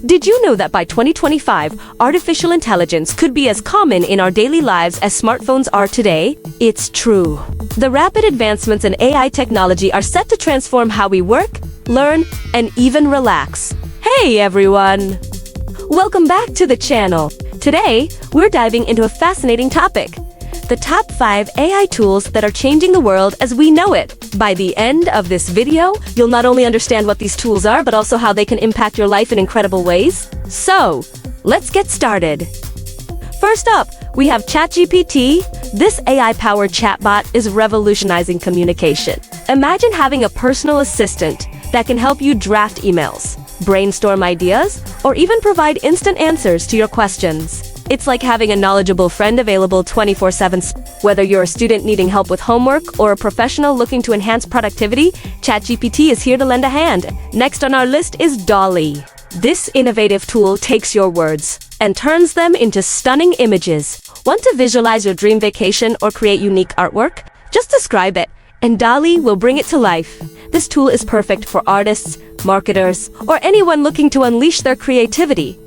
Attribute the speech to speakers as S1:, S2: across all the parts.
S1: Did you know that by 2025, artificial intelligence could be as common in our daily lives as smartphones are today? It's true. The rapid advancements in AI technology are set to transform how we work, learn, and even relax. Hey everyone! Welcome back to the channel. Today, we're diving into a fascinating topic: the top 5 AI tools that are changing the world as we know it. By the end of this video, you'll not only understand what these tools are, but also how they can impact your life in incredible ways. So, let's get started. First up, we have ChatGPT. This AI-powered chatbot is revolutionizing communication. Imagine having a personal assistant that can help you draft emails, brainstorm ideas, or even provide instant answers to your questions. It's like having a knowledgeable friend available 24/7. Whether you're a student needing help with homework or a professional looking to enhance productivity, ChatGPT is here to lend a hand. Next on our list is DALL-E. This innovative tool takes your words and turns them into stunning images. Want to visualize your dream vacation or create unique artwork? Just describe it, and DALL-E will bring it to life. This tool is perfect for artists, marketers, or anyone looking to unleash their creativity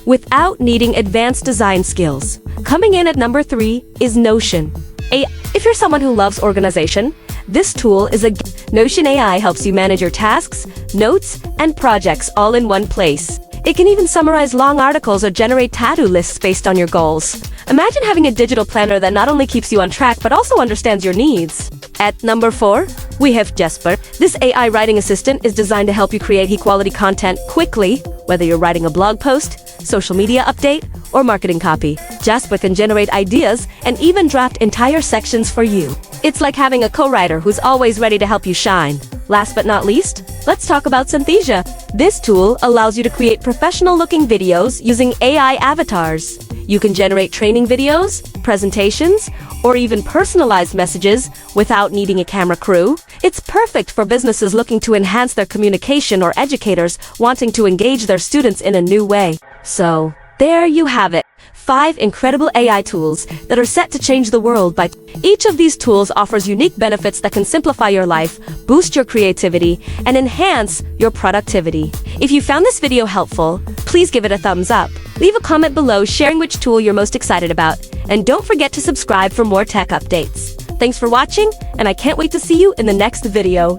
S1: without needing advanced design skills. Coming in at number 3 is Notion. If you're someone who loves organization, this tool is Notion AI helps you manage your tasks, notes, and projects all in one place. It can even summarize long articles or generate to-do lists based on your goals. Imagine having a digital planner that not only keeps you on track but also understands your needs. At number 4, we have Jasper. This AI writing assistant is designed to help you create high-quality content quickly, whether you're writing a blog post, social media update, or marketing copy. Jasper can generate ideas and even draft entire sections for you. It's like having a co-writer who's always ready to help you shine. Last but not least, let's talk about Synthesia. This tool allows you to create professional-looking videos using AI avatars. You can generate training videos, presentations, or even personalized messages without needing a camera crew. It's perfect for businesses looking to enhance their communication or educators wanting to engage their students in a new way. So, there you have it. 5 incredible AI tools that are set to change the world. Each of these tools offers unique benefits that can simplify your life, boost your creativity, and enhance your productivity. If you found this video helpful, please give it a thumbs up. Leave a comment below sharing which tool you're most excited about. And don't forget to subscribe for more tech updates. Thanks for watching, and I can't wait to see you in the next video.